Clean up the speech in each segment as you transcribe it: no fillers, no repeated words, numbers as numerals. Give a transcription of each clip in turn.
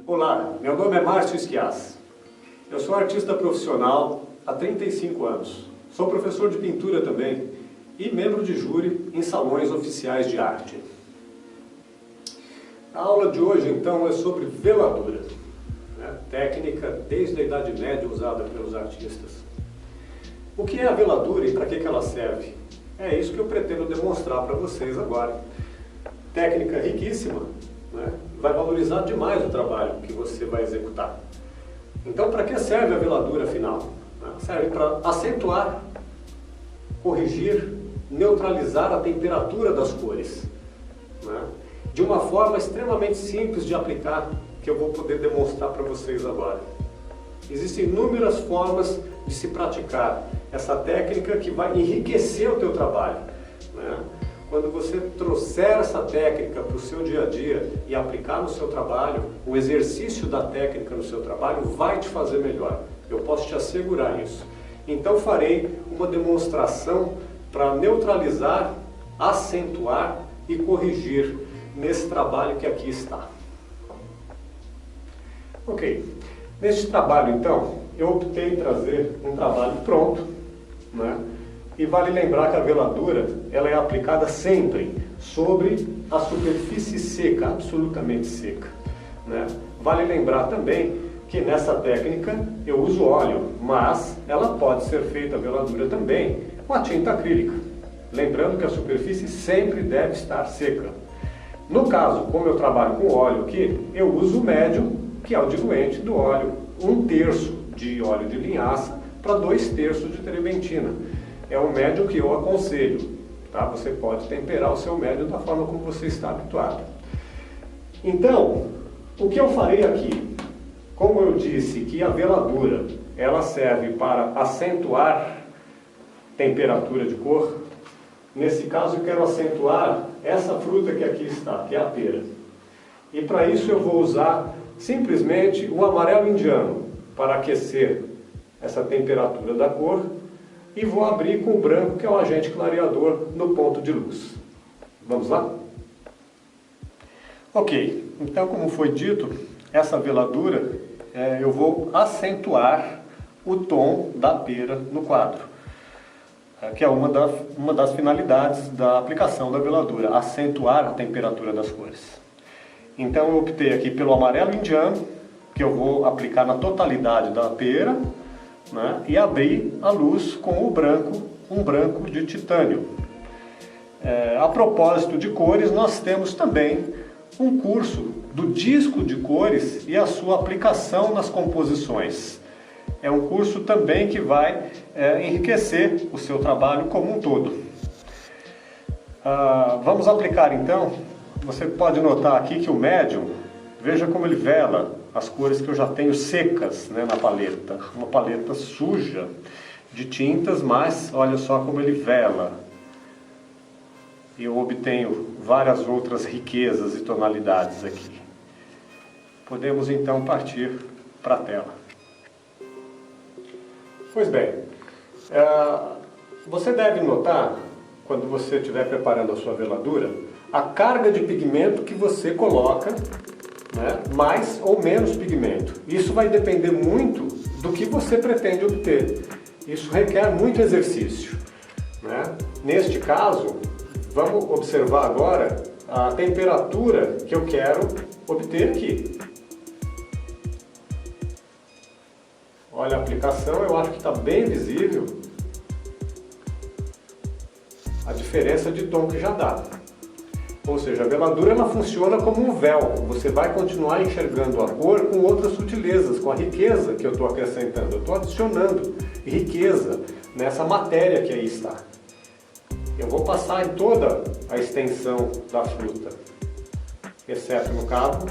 Olá, meu nome é Márcio Schias. Eu sou artista profissional há 35 anos. Sou professor de pintura também e membro de júri em salões oficiais de arte. A aula de hoje, então, é sobre veladura, técnica desde a Idade Média usada pelos artistas. O que é a veladura e para que ela serve? É isso que eu pretendo demonstrar para vocês agora. Técnica riquíssima, vai valorizar demais o trabalho que você vai executar. Então, para que serve a veladura afinal? Serve para acentuar, corrigir, neutralizar a temperatura das cores, de uma forma extremamente simples de aplicar, que eu vou poder demonstrar para vocês agora. Existem inúmeras formas de se praticar essa técnica que vai enriquecer o teu trabalho. Quando você trouxer essa técnica para o seu dia a dia e aplicar no seu trabalho, o exercício da técnica no seu trabalho vai te fazer melhor. Eu posso te assegurar isso. Então farei uma demonstração para neutralizar, acentuar e corrigir nesse trabalho que aqui está. Ok, neste trabalho então, eu optei em trazer um trabalho pronto, E vale lembrar que a veladura ela é aplicada sempre sobre a superfície seca, absolutamente seca. Vale lembrar também que nessa técnica eu uso óleo, mas ela pode ser feita a veladura também com a tinta acrílica. Lembrando que a superfície sempre deve estar seca. No caso, como eu trabalho com óleo aqui, eu uso o médio, que é o diluente do óleo, 1/3 de óleo de linhaça para 2/3 de terebentina. É o médio que eu aconselho, Você pode temperar o seu médio da forma como você está habituado. Então, o que eu farei aqui? Como eu disse que a veladura, ela serve para acentuar temperatura de cor, nesse caso eu quero acentuar essa fruta que aqui está, que é a pera. E para isso eu vou usar simplesmente o amarelo indiano, para aquecer essa temperatura da cor, e vou abrir com o branco, que é o agente clareador, no ponto de luz. Vamos lá? Ok, então como foi dito, essa veladura eu vou acentuar o tom da pera no quadro, que é uma das finalidades da aplicação da veladura, acentuar a temperatura das cores. Então eu optei aqui pelo amarelo indiano, que eu vou aplicar na totalidade da pera, e abrir a luz com o branco, um branco de titânio. A propósito de cores, nós temos também um curso do disco de cores e a sua aplicação nas composições. É um curso também que vai enriquecer o seu trabalho como um todo. Vamos aplicar então. Você pode notar aqui que o médium, veja como ele vela as cores que eu já tenho secas na paleta. Uma paleta suja de tintas, mas olha só como ele vela. Eu obtenho várias outras riquezas e tonalidades aqui. Podemos então partir para a tela. Pois bem, você deve notar, quando você estiver preparando a sua veladura, a carga de pigmento que você coloca, mais ou menos pigmento. Isso vai depender muito do que você pretende obter. Isso requer muito exercício. Neste caso, vamos observar agora a temperatura que eu quero obter aqui. Olha a aplicação, eu acho que está bem visível a diferença de tom que já dá. Ou seja, a veladura ela funciona como um véu. Você vai continuar enxergando a cor com outras sutilezas, com a riqueza que eu estou acrescentando. Eu estou adicionando riqueza nessa matéria que aí está. Eu vou passar em toda a extensão da fruta, exceto no cabo,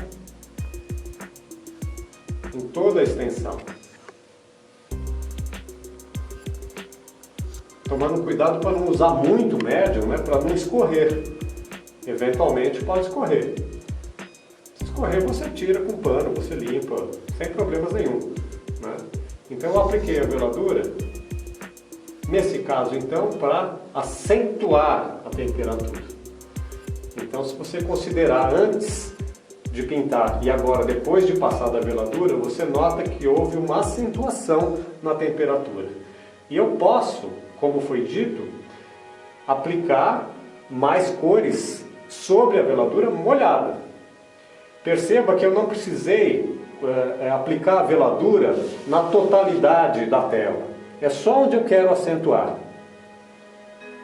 em toda a extensão. Tomando cuidado para não usar muito médium, para não escorrer. Eventualmente pode escorrer. Se escorrer, você tira com pano, você limpa, sem problemas nenhum. Então eu apliquei a veladura, nesse caso então, para acentuar a temperatura. Então se você considerar antes de pintar e agora depois de passar da veladura, você nota que houve uma acentuação na temperatura. E eu posso, como foi dito, aplicar mais cores sobre a veladura molhada. Perceba que eu não precisei aplicar a veladura na totalidade da tela. É só onde eu quero acentuar.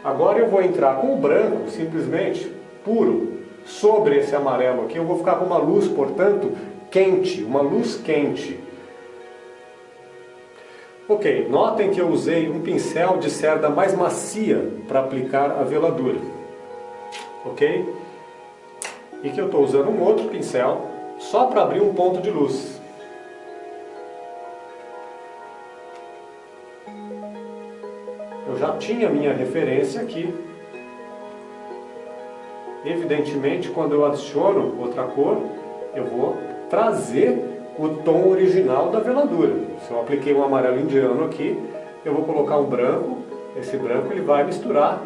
Agora eu vou entrar com o branco, simplesmente, puro, sobre esse amarelo aqui. Eu vou ficar com uma luz, portanto, quente, uma luz quente. Ok, notem que eu usei um pincel de cerda mais macia para aplicar a veladura. Ok? E que eu estou usando um outro pincel só para abrir um ponto de luz. Eu já tinha minha referência aqui. Evidentemente, quando eu adiciono outra cor, eu vou trazer o tom original da veladura. Se eu apliquei um amarelo indiano aqui, eu vou colocar um branco. Esse branco ele vai misturar,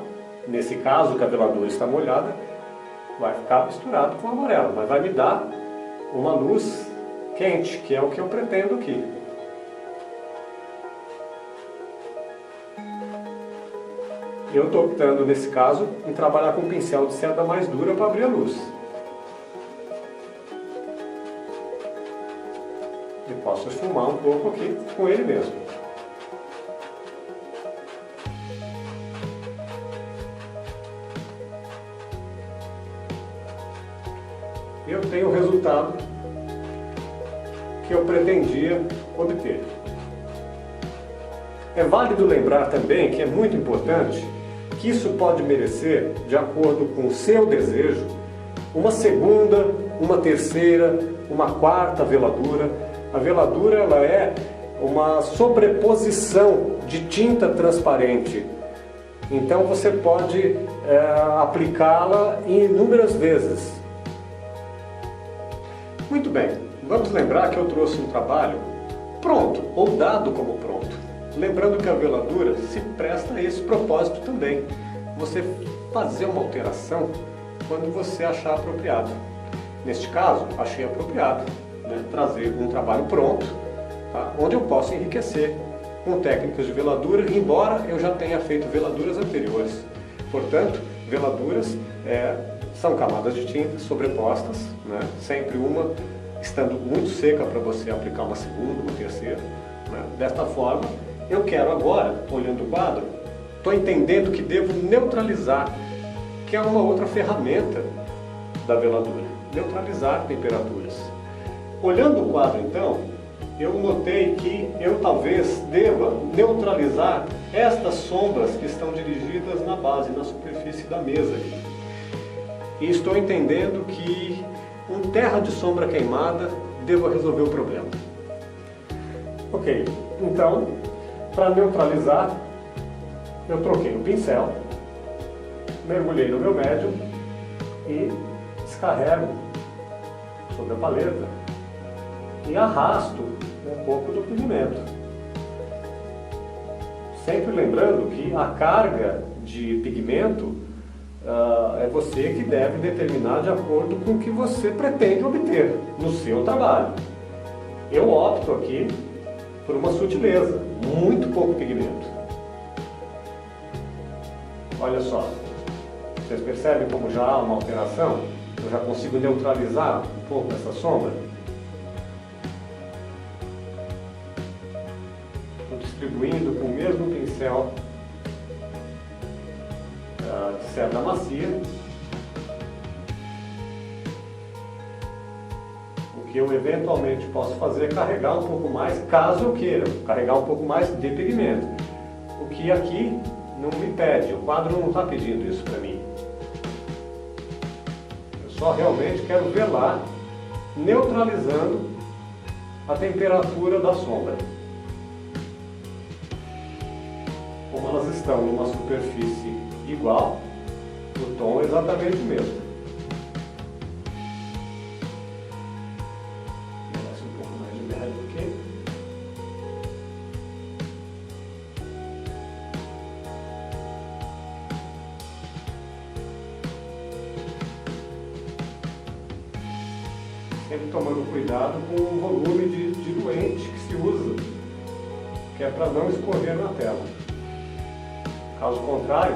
nesse caso que a veladura está molhada, vai ficar misturado com o amarelo, mas vai me dar uma luz quente, que é o que eu pretendo aqui. Eu estou optando, nesse caso, em trabalhar com um pincel de cerda mais dura para abrir a luz. E posso esfumar um pouco aqui com ele mesmo. Eu tenho o resultado que eu pretendia obter. É válido lembrar também que é muito importante que isso pode merecer, de acordo com o seu desejo, uma segunda, uma terceira, uma quarta veladura. A veladura ela é uma sobreposição de tinta transparente. Então você pode aplicá-la inúmeras vezes. Muito bem, vamos lembrar que eu trouxe um trabalho pronto, ou dado como pronto. Lembrando que a veladura se presta a esse propósito também. Você fazer uma alteração quando você achar apropriado. Neste caso, achei apropriado, né, trazer um trabalho pronto, tá, onde eu posso enriquecer com técnicas de veladura, embora eu já tenha feito veladuras anteriores. Portanto, veladuras são camadas de tinta sobrepostas, né, sempre uma estando muito seca para você aplicar uma segunda, uma terceira. Né. Desta forma, eu quero agora, olhando o quadro, estou entendendo que devo neutralizar, que é uma outra ferramenta da veladura, neutralizar temperaturas. Olhando o quadro então, eu notei que eu talvez deva neutralizar estas sombras que estão dirigidas na base, na superfície da mesa aqui. E estou entendendo que um terra de sombra queimada deva resolver o problema. Ok, então, para neutralizar, eu troquei o pincel, mergulhei no meu médium e descarrego sobre a paleta e arrasto um pouco do pigmento. Sempre lembrando que a carga de pigmento é você que deve determinar de acordo com o que você pretende obter no seu trabalho. Eu opto aqui por uma sutileza, muito pouco pigmento. Olha só, vocês percebem como já há uma alteração? Eu já consigo neutralizar um pouco essa sombra. Estou distribuindo com o mesmo pincel de cerda macia. O que eu eventualmente posso fazer é carregar um pouco mais, caso eu queira, carregar um pouco mais de pigmento. O que aqui não me pede, o quadro não está pedindo isso para mim. Eu só realmente quero velar, neutralizando a temperatura da sombra. Como elas estão numa superfície igual, o tom é exatamente o mesmo. Um pouco mais de médio aqui. sempre tomando cuidado com o volume de diluente que se usa, que é para não escorrer na tela. Caso contrário,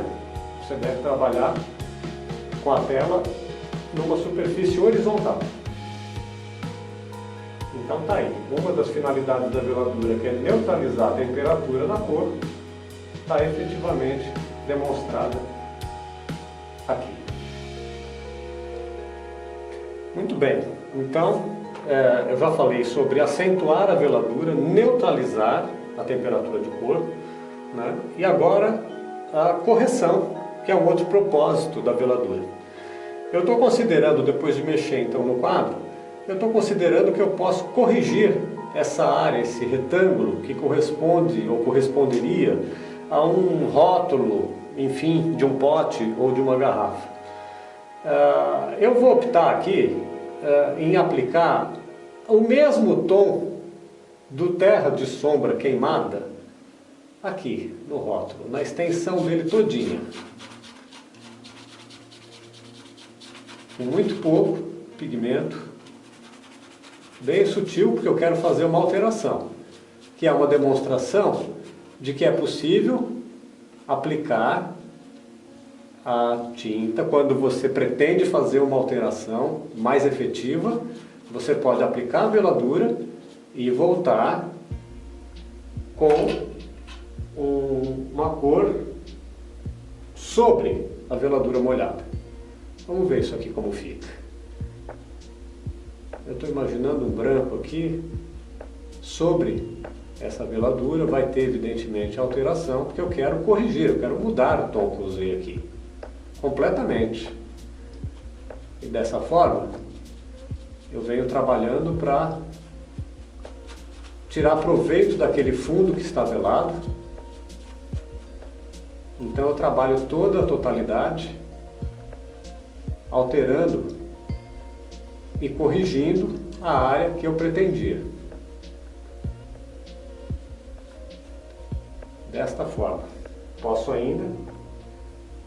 você deve trabalhar com a tela numa superfície horizontal. Então tá aí, uma das finalidades da veladura, que é neutralizar a temperatura da cor, está efetivamente demonstrada aqui. Muito bem, então eu já falei sobre acentuar a veladura, neutralizar a temperatura de cor, né? E agora a correção, que é um outro propósito da veladura. Eu estou considerando, depois de mexer então no quadro, eu estou considerando que eu posso corrigir essa área, esse retângulo que corresponde ou corresponderia a um rótulo, enfim, de um pote ou de uma garrafa. Eu vou optar aqui em aplicar o mesmo tom do terra de sombra queimada aqui no rótulo, na extensão dele todinha. Com muito pouco pigmento, bem sutil, porque eu quero fazer uma alteração, que é uma demonstração de que é possível aplicar a tinta quando você pretende fazer uma alteração mais efetiva. Você pode aplicar a veladura e voltar com uma cor sobre a veladura molhada. Vamos ver isso aqui como fica. Eu estou imaginando um branco aqui sobre essa veladura. Vai ter evidentemente alteração, porque eu quero corrigir, eu quero mudar o tom que eu usei aqui completamente. E dessa forma eu venho trabalhando para tirar proveito daquele fundo que está velado. Então eu trabalho toda a totalidade, alterando e corrigindo a área que eu pretendia. Desta forma. Posso ainda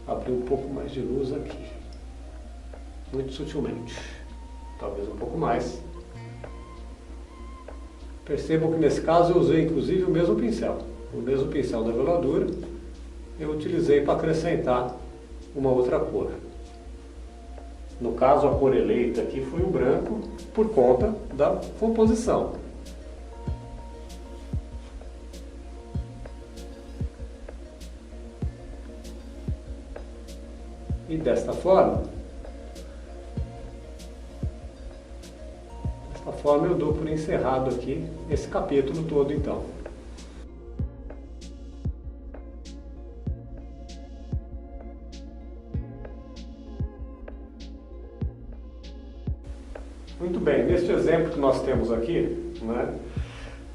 abrir um pouco mais de luz aqui, muito sutilmente, talvez um pouco mais. Percebam que nesse caso eu usei inclusive o mesmo pincel da veladura. Eu utilizei para acrescentar uma outra cor. No caso, a cor eleita aqui foi o branco, por conta da composição. E desta forma eu dou por encerrado aqui esse capítulo todo então. Muito bem, neste exemplo que nós temos aqui, né,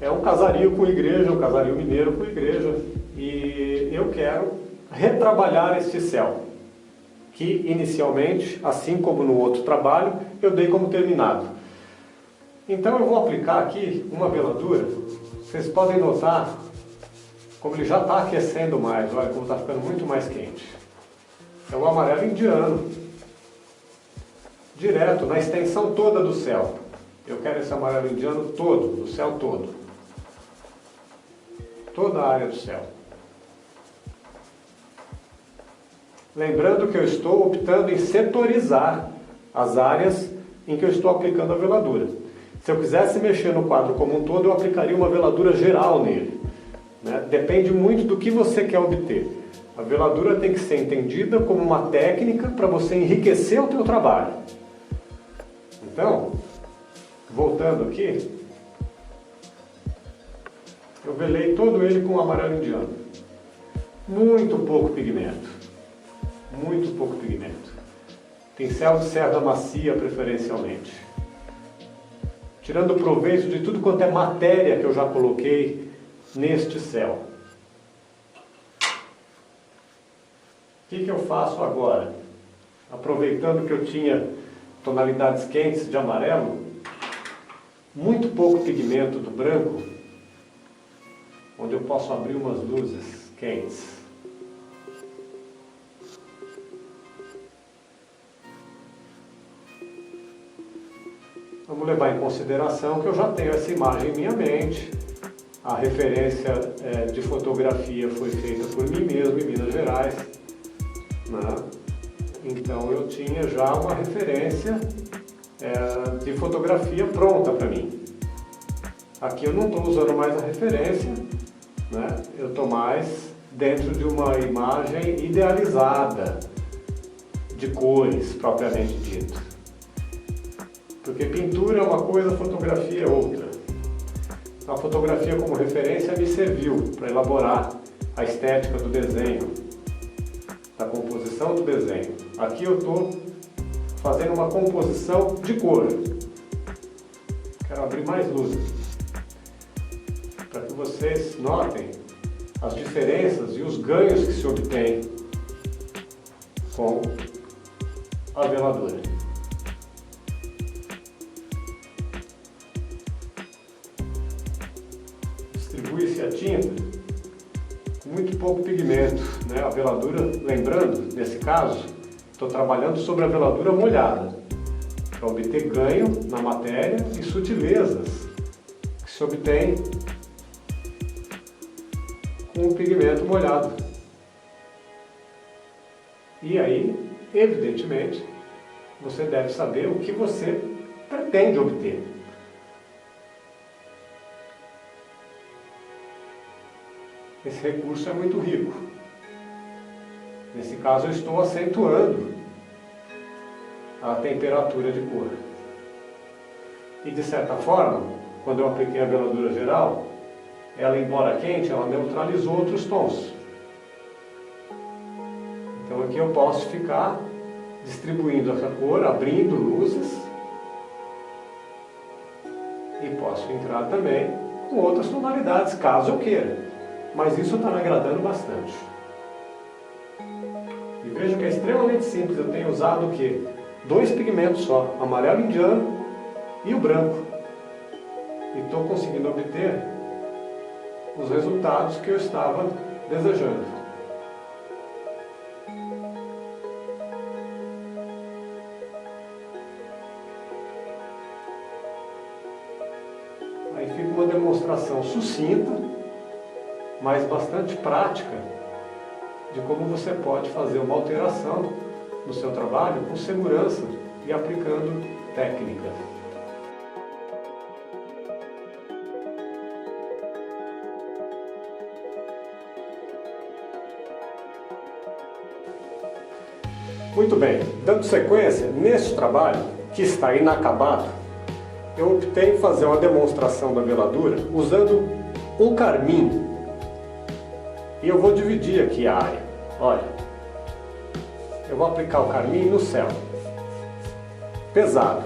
é um casario com igreja, um casario mineiro com igreja, e eu quero retrabalhar este céu, que inicialmente, assim como no outro trabalho, eu dei como terminado. Então eu vou aplicar aqui uma veladura. Vocês podem notar como ele já está aquecendo mais, olha como está ficando muito mais quente. É o amarelo indiano, direto na extensão toda do céu. Eu quero esse amarelo indiano todo, do céu todo. Toda a área do céu. Lembrando que eu estou optando em setorizar as áreas em que eu estou aplicando a veladura. Se eu quisesse mexer no quadro como um todo, eu aplicaria uma veladura geral nele, né? Depende muito do que você quer obter. A veladura tem que ser entendida como uma técnica para você enriquecer o teu trabalho. Então, voltando aqui, eu velei todo ele com amarelo indiano. Muito pouco pigmento. Muito pouco pigmento. Pincel de cerda macia, preferencialmente. Tirando proveito de tudo quanto é matéria que eu já coloquei neste céu. O que eu faço agora? Aproveitando que eu tinha tonalidades quentes de amarelo, muito pouco pigmento do branco, onde eu posso abrir umas luzes quentes. Vamos vou levar em consideração que eu já tenho essa imagem em minha mente, a referência de fotografia foi feita por mim mesmo em Minas Gerais, né? Então eu tinha já uma referência de fotografia pronta para mim. Aqui eu não estou usando mais a referência, né? Eu estou mais dentro de uma imagem idealizada, de cores propriamente dito. Porque pintura é uma coisa, fotografia é outra. A fotografia como referência me serviu para elaborar a estética do desenho, da composição do desenho. Aqui eu estou fazendo uma composição de cor. Quero abrir mais luz para que vocês notem as diferenças e os ganhos que se obtém com a veladura. Distribui-se a tinta com muito pouco pigmento, né? A veladura, lembrando, nesse caso, estou trabalhando sobre a veladura molhada, para obter ganho na matéria e sutilezas que se obtém com o pigmento molhado. E aí, evidentemente, você deve saber o que você pretende obter. Esse recurso é muito rico. Nesse caso, eu estou acentuando a temperatura de cor. E de certa forma, quando eu apliquei a veladura geral, ela, embora quente, ela neutralizou outros tons. Então aqui eu posso ficar distribuindo essa cor, abrindo luzes, e posso entrar também com outras tonalidades, caso eu queira. Mas isso está me agradando bastante. E veja que é extremamente simples, eu tenho usado o quê? 2 pigmentos só, amarelo indiano e o branco. E estou conseguindo obter os resultados que eu estava desejando. Aí fica uma demonstração sucinta, mas bastante prática, de como você pode fazer uma alteração no seu trabalho com segurança e aplicando técnica. Muito bem, dando sequência, neste trabalho, que está inacabado, eu optei em fazer uma demonstração da veladura usando um carmim. E eu vou dividir aqui a área. Olha, eu vou aplicar o carmim no céu. Pesado.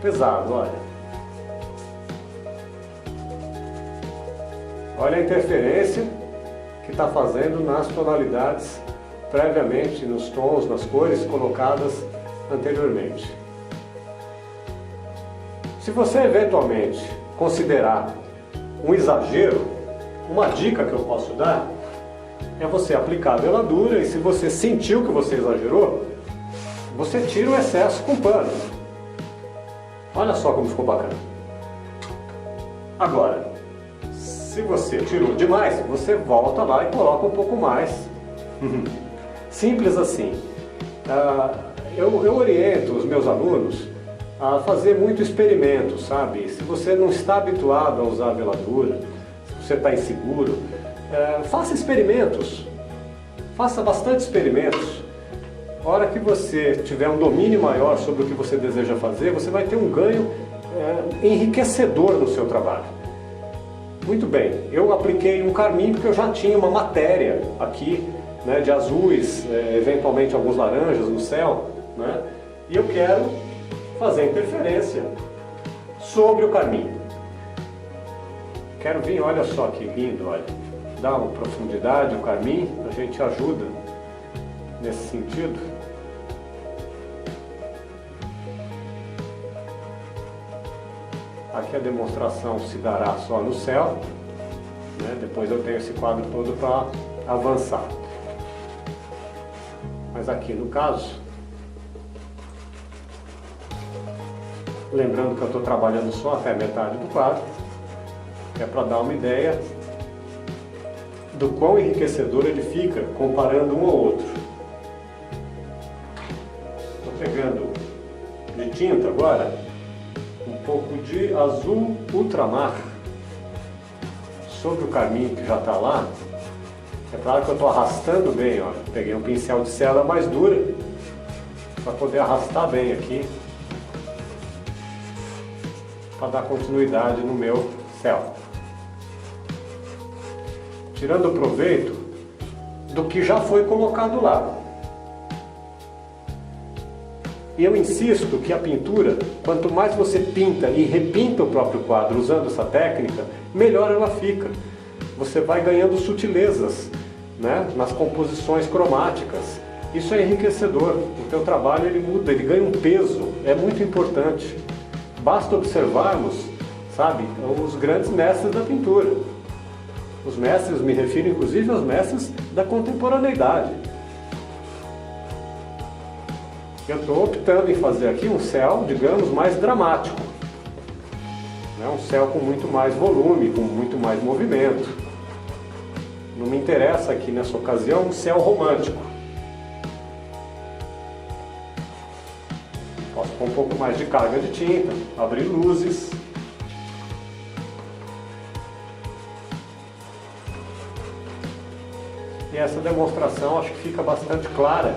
Pesado, olha. Olha a interferência que está fazendo nas tonalidades previamente, nos tons, nas cores colocadas anteriormente. Se você eventualmente considerar um exagero, uma dica que eu posso dar é você aplicar a veladura e, se você sentiu que você exagerou, você tira o excesso com pano. Olha só como ficou bacana. Agora, se você tirou demais, você volta lá e coloca um pouco mais. Simples assim. Eu oriento os meus alunos a fazer muito experimento, sabe? Se você não está habituado a usar a veladura, se você está inseguro, faça experimentos. Faça bastante experimentos. A hora que você tiver um domínio maior sobre o que você deseja fazer, você vai ter um ganho enriquecedor no seu trabalho. Muito bem, eu apliquei um carmim porque eu já tinha uma matéria aqui, né, de azuis, eventualmente alguns laranjas no céu, né, e eu quero fazer interferência sobre o carmim. Quero vir, olha só que lindo, olha, dá uma profundidade, o carmim, a gente ajuda nesse sentido. Aqui a demonstração se dará só no céu, né? Depois eu tenho esse quadro todo para avançar. Mas aqui no caso, Lembrando que eu estou trabalhando só até metade do quadro, é para dar uma ideia do quão enriquecedor ele fica comparando um ao outro. Estou pegando de tinta agora um pouco de azul ultramar sobre o carmim que já está lá. É claro que eu estou arrastando bem, ó. Peguei um pincel de cera mais dura para poder arrastar bem aqui, para dar continuidade no meu céu. Tirando proveito do que já foi colocado lá. E eu insisto que a pintura, quanto mais você pinta e repinta o próprio quadro usando essa técnica, melhor ela fica. Você vai ganhando sutilezas, né, nas composições cromáticas. Isso é enriquecedor. O teu trabalho ele muda, ele ganha um peso. É muito importante. Basta observarmos, sabe, os grandes mestres da pintura. Os mestres, me refiro inclusive aos mestres da contemporaneidade. Eu estou optando em fazer aqui um céu, digamos, mais dramático. Né? Um céu com muito mais volume, com muito mais movimento. Não me interessa aqui nessa ocasião um céu romântico. Posso pôr um pouco mais de carga de tinta, abrir luzes. E essa demonstração acho que fica bastante clara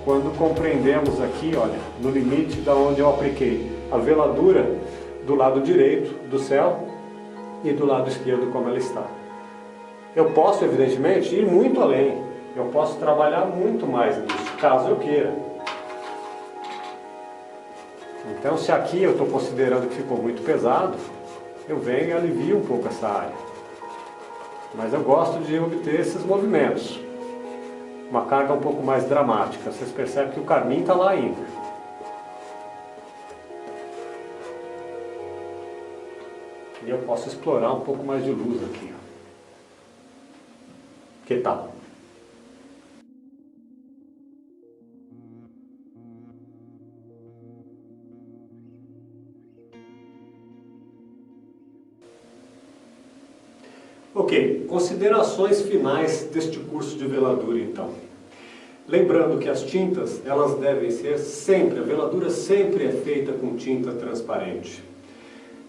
quando compreendemos aqui, olha, no limite da onde eu apliquei a veladura do lado direito do céu e do lado esquerdo como ela está. Eu posso, evidentemente, ir muito além. Eu posso trabalhar muito mais nisso, caso eu queira. Então, se aqui eu estou considerando que ficou muito pesado, eu venho e alivio um pouco essa área. Mas eu gosto de obter esses movimentos. Uma carga um pouco mais dramática. Vocês percebem que o carmim está lá ainda. E eu posso explorar um pouco mais de luz aqui. Que tal? Ok, considerações finais deste curso de veladura então. Lembrando que as tintas, elas devem ser sempre, a veladura sempre é feita com tinta transparente.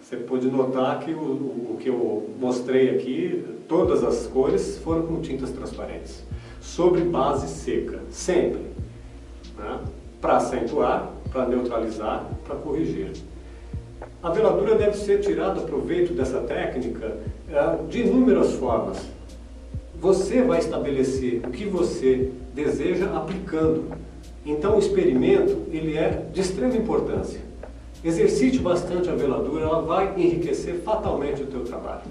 Você pode notar que o que eu mostrei aqui, todas as cores foram com tintas transparentes. Sobre base seca, sempre. Né? Para acentuar, para neutralizar, para corrigir. A veladura deve ser tirada proveito dessa técnica de inúmeras formas. Você vai estabelecer o que você deseja aplicando. Então o experimento ele é de extrema importância. Exercite bastante a veladura, ela vai enriquecer fatalmente o teu trabalho.